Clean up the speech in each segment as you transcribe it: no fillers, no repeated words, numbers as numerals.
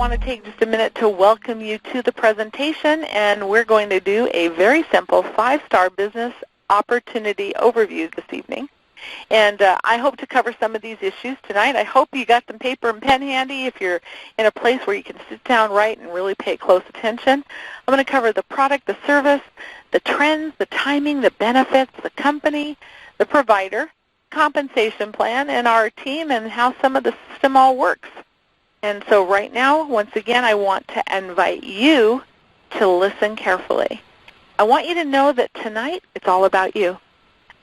want to take just a minute to welcome you to the presentation, and we're going to do a very simple 5-star business opportunity overview this evening. And I hope to cover some of these issues tonight. I hope you got some paper and pen handy if you're in a place where you can sit down, write, and really pay close attention. I'm going to cover the product, the service, the trends, the timing, the benefits, the company, the provider, compensation plan, and our team, and how some of the system all works. And so right now, once again, I want to invite you to listen carefully. I want you to know that tonight it's all about you.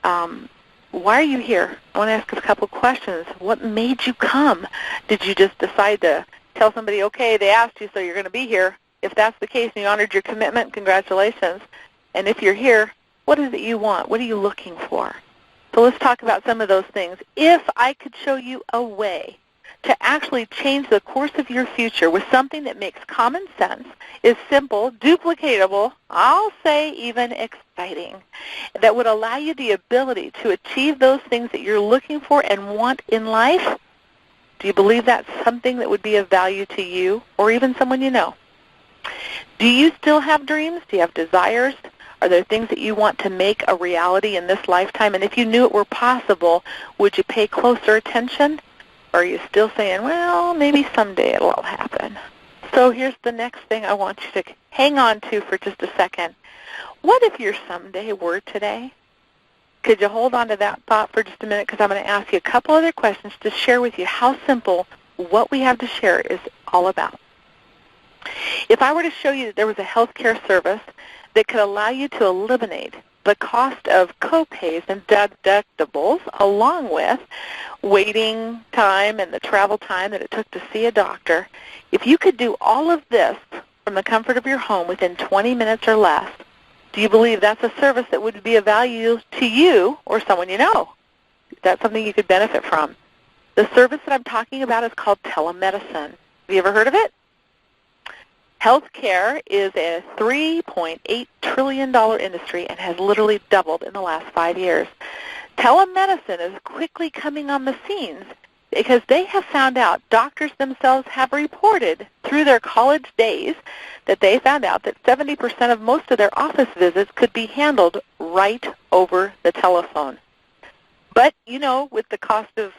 Why are you here? I want to ask a couple questions. What made you come? Did you just decide to tell somebody, okay, they asked you, so you're going to be here? If that's the case and you honored your commitment, congratulations. And if you're here, what is it you want? What are you looking for? So let's talk about some of those things. If I could show you a way to actually change the course of your future with something that makes common sense, is simple, duplicatable, I'll say even exciting, that would allow you the ability to achieve those things that you're looking for and want in life, do you believe that's something that would be of value to you or even someone you know? Do you still have dreams? Do you have desires? Are there things that you want to make a reality in this lifetime? And if you knew it were possible, would you pay closer attention? Or are you still saying, well, maybe someday it'll all happen? So here's the next thing I want you to hang on to for just a second. What if your someday were today? Could you hold on to that thought for just a minute? Because I'm going to ask you a couple other questions to share with you how simple what we have to share is all about. If I were to show you that there was a healthcare service that could allow you to eliminate the cost of co-pays and deductibles, along with waiting time and the travel time that it took to see a doctor, if you could do all of this from the comfort of your home within 20 minutes or less, do you believe that's a service that would be of value to you or someone you know? That's something you could benefit from. The service that I'm talking about is called telemedicine. Have you ever heard of it? Healthcare is a $3.8 trillion industry and has literally doubled in the last 5 years. Telemedicine is quickly coming on the scenes because they have found out, doctors themselves have reported through their college days that they found out that 70% of most of their office visits could be handled right over the telephone. But, you know, with the cost of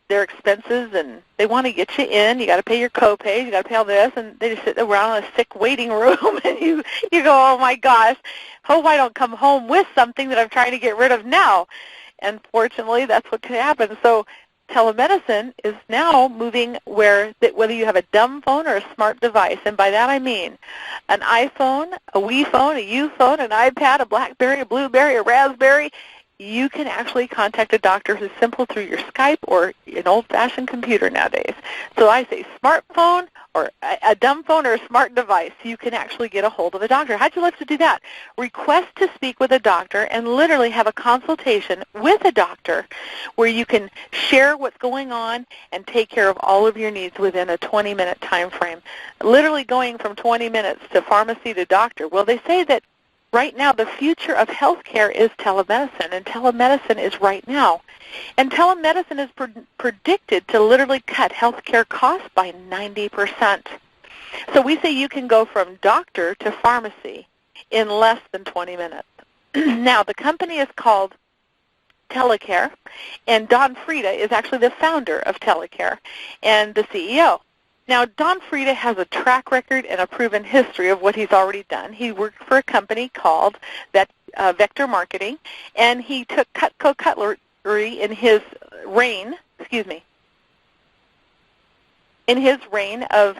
their expenses, and they want to get you in. You got to pay your copay. You got to pay all this, and they just sit around in a sick waiting room, and you go, oh my gosh, hope I don't come home with something that I'm trying to get rid of now. And fortunately, that's what could happen. So telemedicine is now moving whether you have a dumb phone or a smart device, and by that I mean an iPhone, a Wii phone, a U phone, an iPad, a BlackBerry, a Blueberry, a Raspberry. You can actually contact a doctor who's simple through your Skype or an old-fashioned computer nowadays. So I say smartphone or a dumb phone or a smart device. You can actually get a hold of a doctor. How'd you like to do that? Request to speak with a doctor and literally have a consultation with a doctor where you can share what's going on and take care of all of your needs within a 20-minute time frame. Literally going from 20 minutes to pharmacy to doctor. Well, they say that right now, the future of healthcare is telemedicine, and telemedicine is right now. And telemedicine is predicted to literally cut healthcare costs by 90%. So we say you can go from doctor to pharmacy in less than 20 minutes. Now, the company is called TelaCare, and Don Frieda is actually the founder of TelaCare and the CEO. Now, Don Frieda has a track record and a proven history of what he's already done. He worked for a company called Vector Marketing, and he took Cutco Cutlery in his reign, of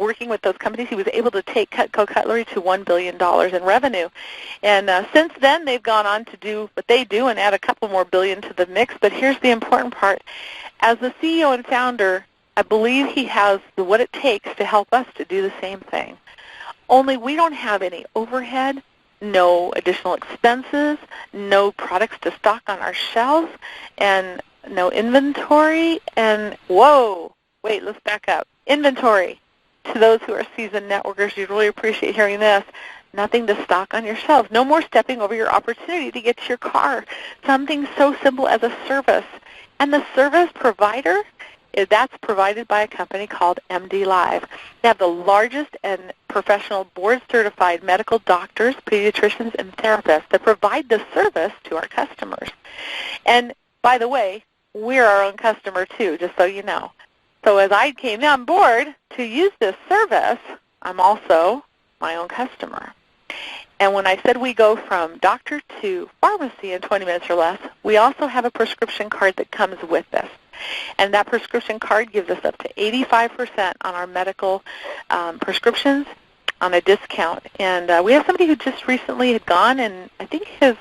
working with those companies. He was able to take Cutco Cutlery to $1 billion in revenue. And since then, they've gone on to do what they do and add a couple more billion to the mix. But here's the important part. As the CEO and founder, I believe he has what it takes to help us to do the same thing. Only we don't have any overhead, no additional expenses, no products to stock on our shelves, and no inventory. And whoa, wait, let's back up. Inventory. To those who are seasoned networkers, you'd really appreciate hearing this. Nothing to stock on your shelves. No more stepping over your opportunity to get to your car. Something so simple as a service. And the service provider That's provided by a company called MD Live. They have the largest and professional board-certified medical doctors, pediatricians, and therapists that provide this service to our customers. And by the way, we're our own customer too, just so you know. So as I came on board to use this service, I'm also my own customer. And when I said we go from doctor to pharmacy in 20 minutes or less, we also have a prescription card that comes with this. And that prescription card gives us up to 85% on our medical prescriptions on a discount. And we have somebody who just recently had gone, and I think his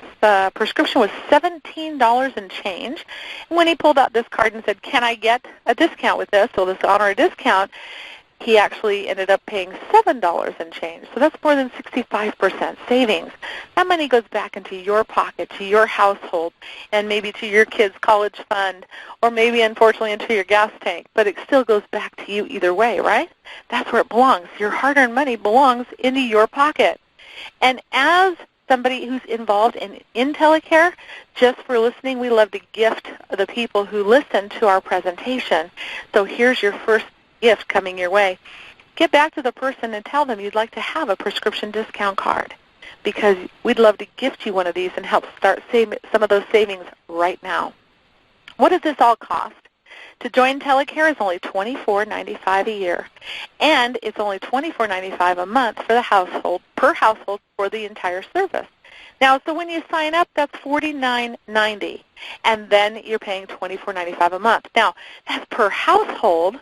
prescription was $17 and change. And when he pulled out this card and said, "Can I get a discount with this?" So this honor a discount, he actually ended up paying $7 and change. So that's more than 65% savings. That money goes back into your pocket, to your household, and maybe to your kids' college fund, or maybe, unfortunately, into your gas tank. But it still goes back to you either way, right? That's where it belongs. Your hard-earned money belongs into your pocket. And as somebody who's involved in TelaCare, just for listening, we love to gift the people who listen to our presentation. So here's your first gift coming your way. Get back to the person and tell them you'd like to have a prescription discount card, because we'd love to gift you one of these and help start some of those savings right now. What does this all cost? To join TelaCare is only $24.95 a year, and it's only $24.95 a month for the household, per household, for the entire service. Now, so when you sign up, that's $49.90, and then you're paying $24.95 a month. Now, that's per household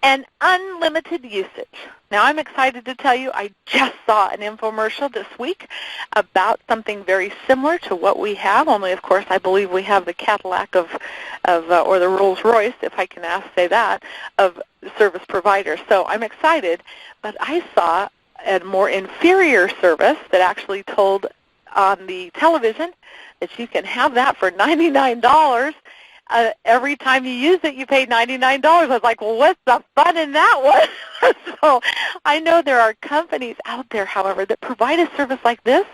and unlimited usage. Now, I'm excited to tell you I just saw an infomercial this week about something very similar to what we have, only, of course, I believe we have the Cadillac or the Rolls-Royce, if I can say that, of service providers. So I'm excited, but I saw a more inferior service that actually told on the television that you can have that for $99. Every time you use it, you pay $99. I was like, well, what's the fun in that one? So I know there are companies out there, however, that provide a service like this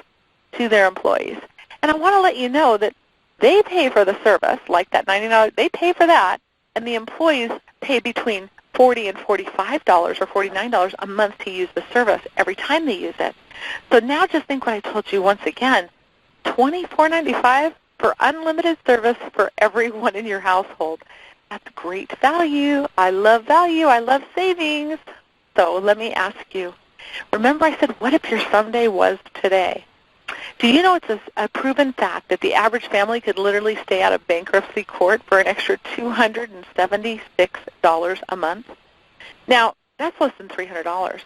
to their employees. And I want to let you know that they pay for the service, like that $99, they pay for that, and the employees pay between $40 and $45 or $49 a month to use the service every time they use it. So now just think what I told you once again, $24.95 for unlimited service for everyone in your household. That's great value. I love savings. So let me ask you, remember I said, what if your someday was today? Do you know it's a proven fact that the average family could literally stay out of bankruptcy court for an extra $276 a month? Now, that's less than $300.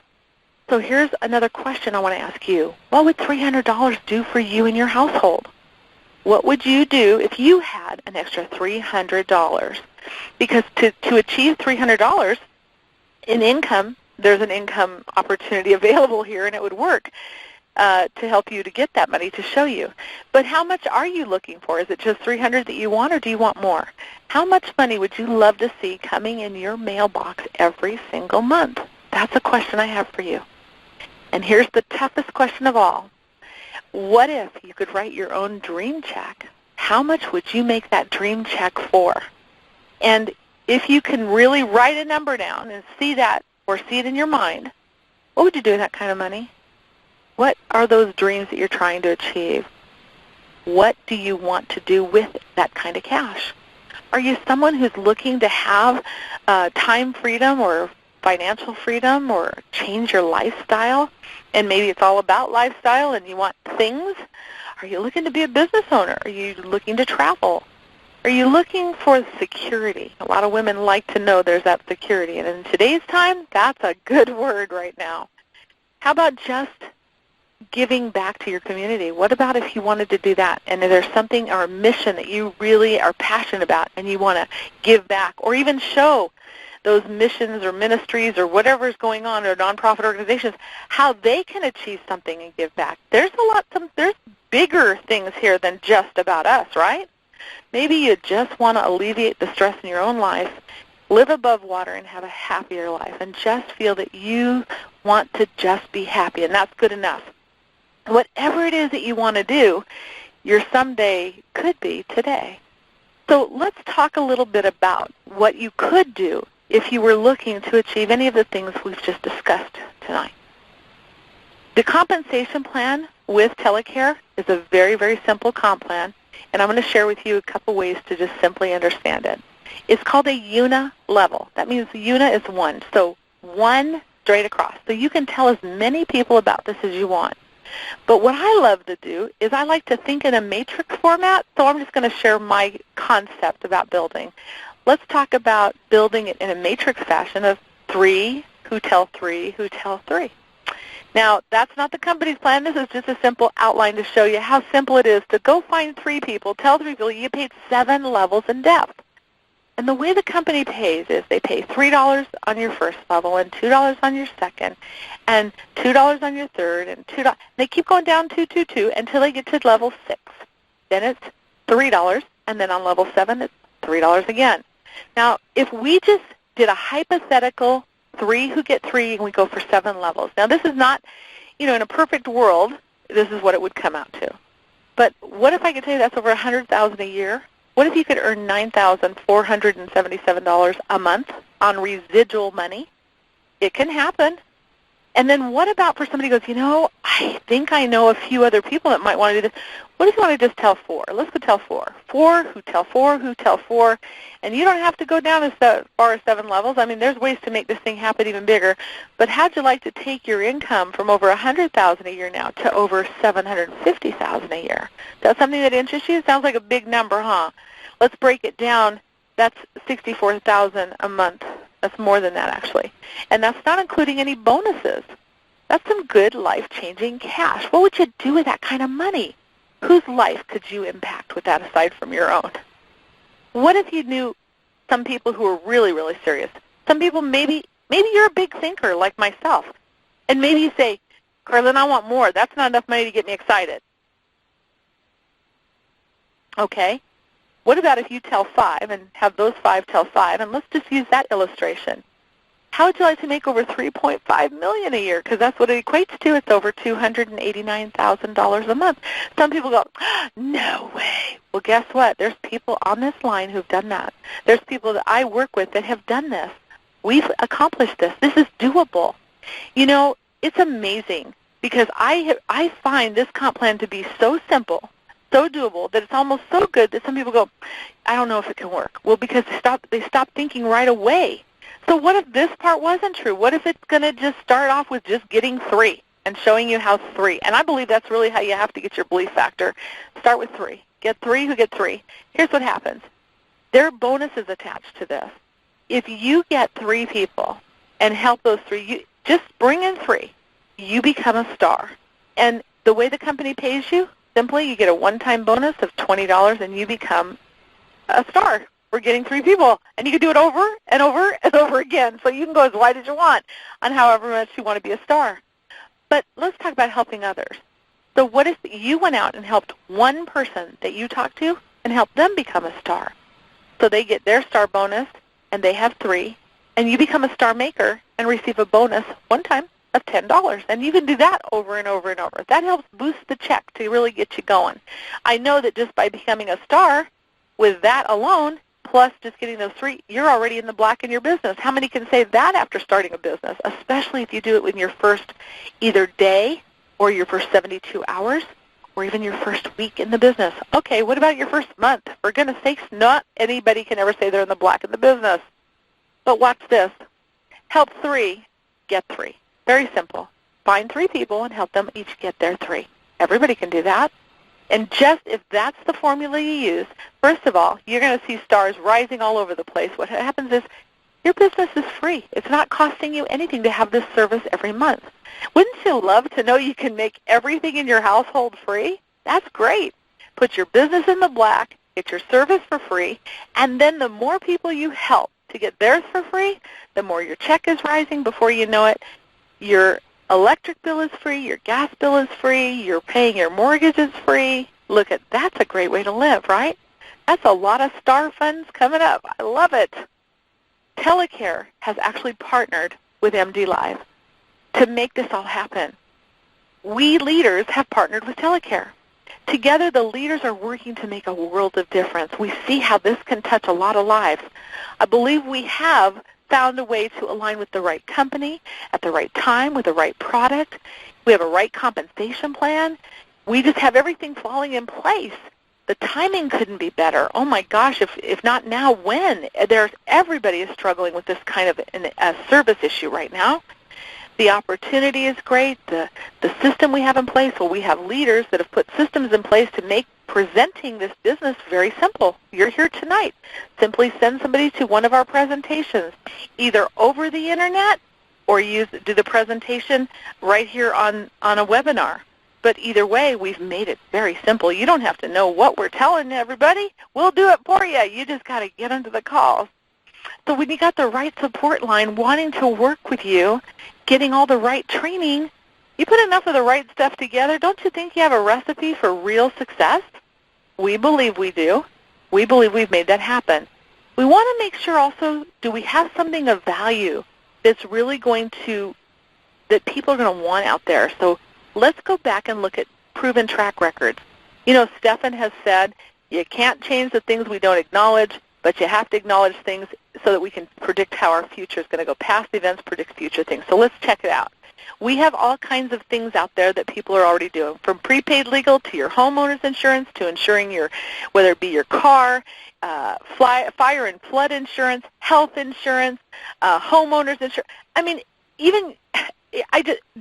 So here's another question I want to ask you. What would $300 do for you and your household? What would you do if you had an extra $300? Because to achieve $300 in income, there's an income opportunity available here, and it would work to help you to get that money to show you. But how much are you looking for? Is it just $300 that you want, or do you want more? How much money would you love to see coming in your mailbox every single month? That's a question I have for you. And here's the toughest question of all. What if you could write your own dream check? How much would you make that dream check for? And if you can really write a number down and see that, or see it in your mind, what would you do with that kind of money? What are those dreams that you're trying to achieve? What do you want to do with that kind of cash? Are you someone who's looking to have time freedom or financial freedom, or change your lifestyle? And maybe it's all about lifestyle and you want things. Are you looking to be a business owner? Are you looking to travel? Are you looking for security? A lot of women like to know there's that security. And in today's time, that's a good word right now. How about just giving back to your community? What about if you wanted to do that, and if there's something or a mission that you really are passionate about and you want to give back, or even show those missions or ministries or whatever's going on, or nonprofit organizations, how they can achieve something and give back? There's there's bigger things here than just about us, right? Maybe you just want to alleviate the stress in your own life, live above water, and have a happier life, and just feel that you want to just be happy, and that's good enough. Whatever it is that you want to do, your someday could be today. So let's talk a little bit about what you could do if you were looking to achieve any of the things we've just discussed tonight. The compensation plan with TelaCare is a very, very simple comp plan, and I'm going to share with you a couple ways to just simply understand it. It's called a UNA level. That means UNA is one, so one straight across. So you can tell as many people about this as you want. But what I love to do is I like to think in a matrix format, so I'm just going to share my concept about building. Let's talk about building it in a matrix fashion of 3 who tell 3 who tell 3. Now, that's not the company's plan. This is just a simple outline to show you how simple it is to go find 3 people, tell 3 people, you get paid 7 levels in depth. And the way the company pays is they pay $3 on your first level and $2 on your second and $2 on your third and $2. They keep going down 2, 2, 2 until they get to level 6. Then it's $3, and then on level 7 it's $3 again. Now, if we just did a hypothetical 3 who get 3 and we go for 7 levels. Now, this is not, in a perfect world, this is what it would come out to. But what if I could tell you that's over $100,000 a year? What if you could earn $9,477 a month on residual money? It can happen. And then what about for somebody who goes, I think I know a few other people that might want to do this. What if you want to just tell 4? Let's go tell 4. 4 who tell 4 who tell 4. And you don't have to go down as far as 7 levels. I mean, there's ways to make this thing happen even bigger. But how'd you like to take your income from over $100,000 a year now to over $750,000 a year? That's something that interests you? Sounds like a big number, huh? Let's break it down. That's $64,000 a month. That's more than that, actually. And that's not including any bonuses. That's some good life-changing cash. What would you do with that kind of money? Whose life could you impact with that aside from your own? What if you knew some people who are really, really serious? Some people, maybe you're a big thinker like myself. And maybe you say, Carlin, I want more. That's not enough money to get me excited. Okay. What about if you tell 5 and have those 5 tell 5, and let's just use that illustration. How would you like to make over $3.5 million a year? Because that's what it equates to. It's over $289,000 a month. Some people go, no way. Well, guess what? There's people on this line who've done that. There's people that I work with that have done this. We've accomplished this. This is doable. It's amazing because I find this comp plan to be so simple, so doable, that it's almost so good that some people go, I don't know if it can work. Well, because they stop thinking right away. So what if this part wasn't true? What if it's going to just start off with just getting 3 and showing you how 3? And I believe that's really how you have to get your belief factor. Start with 3. Get 3 who get 3. Here's what happens. There are bonuses attached to this. If you get 3 people and help those 3, you just bring in 3, you become a star. And the way the company pays you, simply, you get a one-time bonus of $20 and you become a star for getting 3 people. And you can do it over and over and over again. So you can go as wide as you want on however much you want to be a star. But let's talk about helping others. So what if you went out and helped one person that you talked to and helped them become a star? So they get their star bonus and they have 3, and you become a star maker and receive a bonus one time of $10. And you can do that over and over and over. That helps boost the check to really get you going. I know that just by becoming a star, with that alone, plus just getting those 3, you're already in the black in your business. How many can say that after starting a business, especially if you do it in your first either day or your first 72 hours or even your first week in the business? Okay, what about your first month? For goodness sakes, not anybody can ever say they're in the black in the business. But watch this. Help 3, get 3. Very simple. Find 3 people and help them each get their 3. Everybody can do that. And just if that's the formula you use, first of all, you're going to see stars rising all over the place. What happens is your business is free. It's not costing you anything to have this service every month. Wouldn't you love to know you can make everything in your household free? That's great. Put your business in the black, get your service for free, and then the more people you help to get theirs for free, the more your check is rising. Before you know it, your electric bill is free, your gas bill is free, you're paying your mortgage is free. Look at that's a great way to live, right? That's a lot of star funds coming up. I love it. TelaCare has actually partnered with MD Live to make this all happen. We leaders have partnered with TelaCare. Together, the leaders are working to make a world of difference. We see how this can touch a lot of lives. I believe we have found a way to align with the right company at the right time with the right product. We have a right compensation plan. We just have everything falling in place. The timing couldn't be better. Oh my gosh, if not now, when? Everybody is struggling with this kind of a service issue right now. The opportunity is great. The system we have in place, well, we have leaders that have put systems in place to make presenting this business very simple. You're here tonight. Simply send somebody to one of our presentations, either over the internet or do the presentation right here on a webinar. But either way, we've made it very simple. You don't have to know what we're telling everybody. We'll do it for you. You just got to get into the calls. So when you got the right support line wanting to work with you, getting all the right training, you put enough of the right stuff together, don't you think you have a recipe for real success? We believe we do. We believe we've made that happen. We want to make sure also, do we have something of value that's really that people are going to want out there? So let's go back and look at proven track records. You know, Stefan has said, you can't change the things we don't acknowledge, but you have to acknowledge things so that we can predict how our future is going to go. Past events predict future things. So let's check it out. We have all kinds of things out there that people are already doing, from prepaid legal to your homeowner's insurance to insuring whether it be your car, fire and flood insurance, health insurance, homeowner's insurance. I mean, even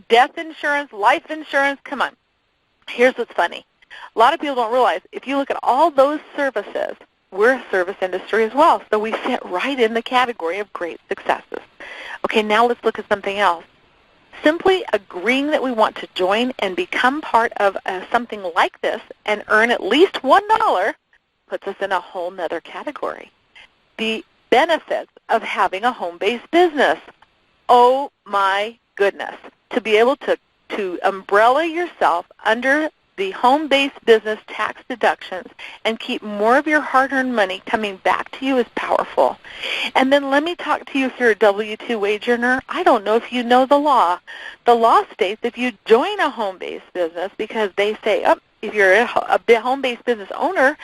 death insurance, life insurance. Come on. Here's what's funny. A lot of people don't realize if you look at all those services, we're a service industry as well. So we fit right in the category of great successes. Okay, now let's look at something else. Simply agreeing that we want to join and become part of something like this and earn at least $1 puts us in a whole nother category. The benefits of having a home-based business. Oh my goodness. To be able to umbrella yourself under the home-based business tax deductions and keep more of your hard-earned money coming back to you is powerful. And then let me talk to you if you're a W-2 wage earner. I don't know if you know the law. The law states if you join a home-based business, because they say, if you're a home-based business owner,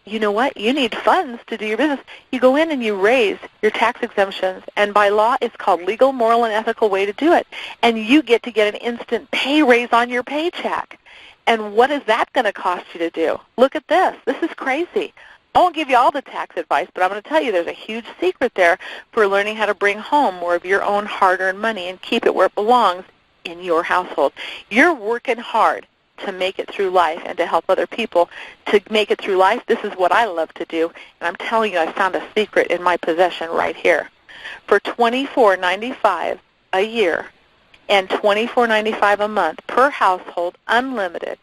you know what? You need funds to do your business. You go in and you raise your tax exemptions, and by law it's called legal, moral, and ethical way to do it. And you get to get an instant pay raise on your paycheck. And what is that going to cost you to do? Look at this. This is crazy. I won't give you all the tax advice, but I'm going to tell you there's a huge secret there for learning how to bring home more of your own hard-earned money and keep it where it belongs in your household. You're working hard to make it through life and to help other people to make it through life. This is what I love to do, and I'm telling you I found a secret in my possession right here. For $24.95 a year, and $24.95 a month per household, unlimited.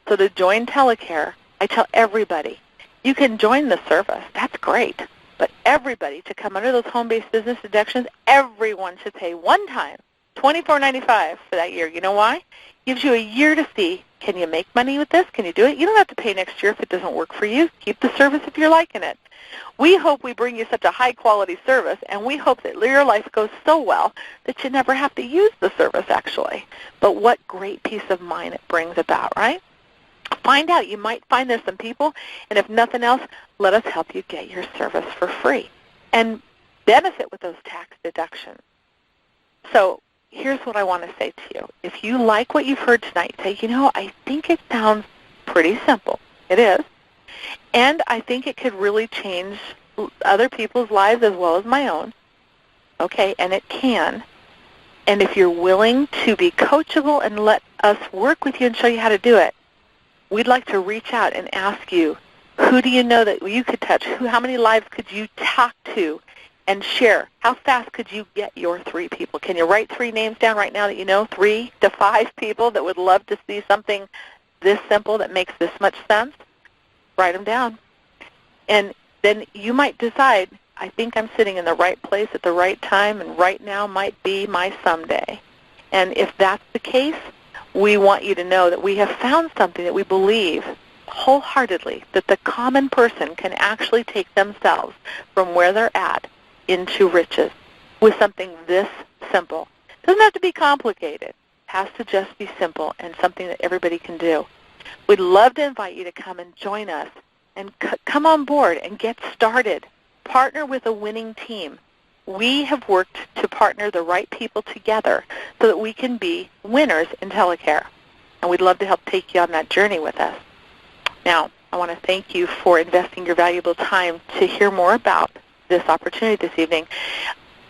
So to join TelaCare, I tell everybody, you can join the service. That's great. But everybody, to come under those home-based business deductions, everyone should pay one time, $24.95 for that year. You know why? It gives you a year to see, can you make money with this? Can you do it? You don't have to pay next year if it doesn't work for you. Keep the service if you're liking it. We hope we bring you such a high-quality service, and we hope that your life goes so well that you never have to use the service, actually. But what great peace of mind it brings about, right? Find out. You might find there's some people, and if nothing else, let us help you get your service for free and benefit with those tax deductions. So here's what I want to say to you. If you like what you've heard tonight, say, you know, I think it sounds pretty simple. It is. And I think it could really change other people's lives as well as my own. Okay, and it can. And if you're willing to be coachable and let us work with you and show you how to do it, we'd like to reach out and ask you, who do you know that you could touch? How many lives could you talk to and share? How fast could you get your 3 people? Can you write 3 names down right now that you know, 3 to 5 people that would love to see something this simple that makes this much sense? Write them down. And then you might decide, I think I'm sitting in the right place at the right time, and right now might be my someday. And if that's the case, we want you to know that we have found something that we believe wholeheartedly that the common person can actually take themselves from where they're at into riches with something this simple. It doesn't have to be complicated. It has to just be simple and something that everybody can do. We'd love to invite you to come and join us and come on board and get started. Partner with a winning team. We have worked to partner the right people together so that we can be winners in TelaCare. And we'd love to help take you on that journey with us. Now, I want to thank you for investing your valuable time to hear more about this opportunity this evening.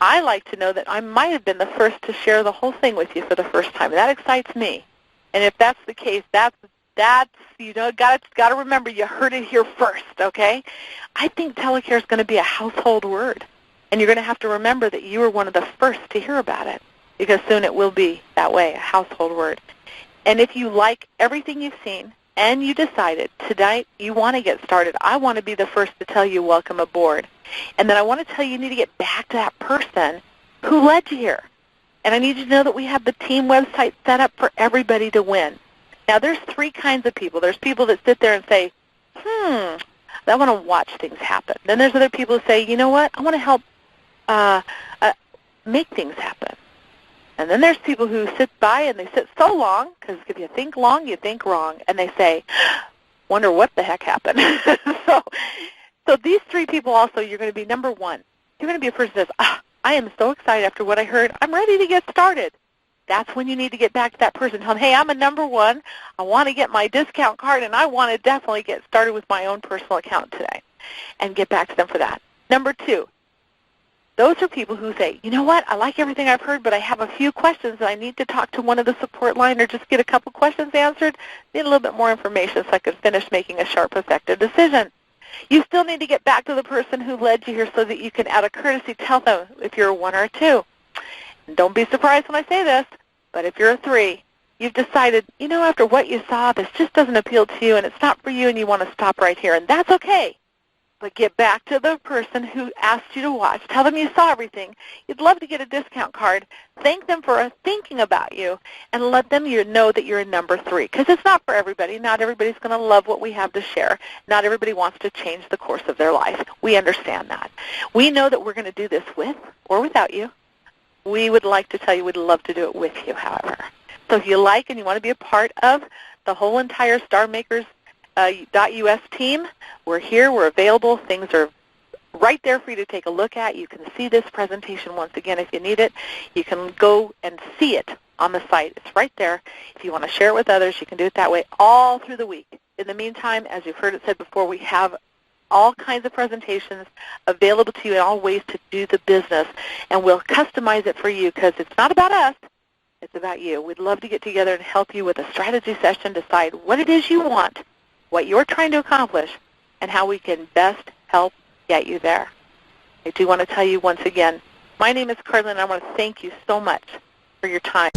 I like to know that I might have been the first to share the whole thing with you for the first time. That excites me. And if that's the case, that's got to remember you heard it here first, okay? I think TelaCare is going to be a household word. And you're going to have to remember that you were one of the first to hear about it, because soon it will be that way, a household word. And if you like everything you've seen and you decided tonight you want to get started, I want to be the first to tell you welcome aboard. And then I want to tell you need to get back to that person who led you here. And I need you to know that we have the team website set up for everybody to win. Now, there's three kinds of people. There's people that sit there and say, I want to watch things happen. Then there's other people who say, you know what, I want to help make things happen. And then there's people who sit by and they sit so long, because if you think long, you think wrong, and they say, wonder what the heck happened. So these three people also, you're going to be number one. You're going to be a person that says, I am so excited after what I heard. I'm ready to get started. That's when you need to get back to that person. Tell them, hey, I'm a number one. I want to get my discount card, and I want to definitely get started with my own personal account today, and get back to them for that. Number two, those are people who say, you know what, I like everything I've heard, but I have a few questions, and I need to talk to one of the support line or just get a couple questions answered. Need a little bit more information so I can finish making a sharp, effective decision. You still need to get back to the person who led you here so that you can, out of courtesy, tell them if you're a one or a two. And don't be surprised when I say this, but if you're a three, you've decided, you know, after what you saw, this just doesn't appeal to you, and it's not for you, and you want to stop right here, and that's okay. But get back to the person who asked you to watch. Tell them you saw everything. You'd love to get a discount card. Thank them for thinking about you, and let them know that you're a number three, because it's not for everybody. Not everybody's going to love what we have to share. Not everybody wants to change the course of their life. We understand that. We know that we're going to do this with or without you. We would like to tell you we'd love to do it with you, however. So if you like and you want to be a part of the whole entire StarMakers.us team, we're here, we're available. Things are right there for you to take a look at. You can see this presentation once again if you need it. You can go and see it on the site. It's right there. If you want to share it with others, you can do it that way all through the week. In the meantime, as you've heard it said before, we have all kinds of presentations available to you in all ways to do the business, and we'll customize it for you, because it's not about us, it's about you. We'd love to get together and help you with a strategy session, decide what it is you want, what you're trying to accomplish, and how we can best help get you there. I do want to tell you once again, my name is Carlin, and I want to thank you so much for your time.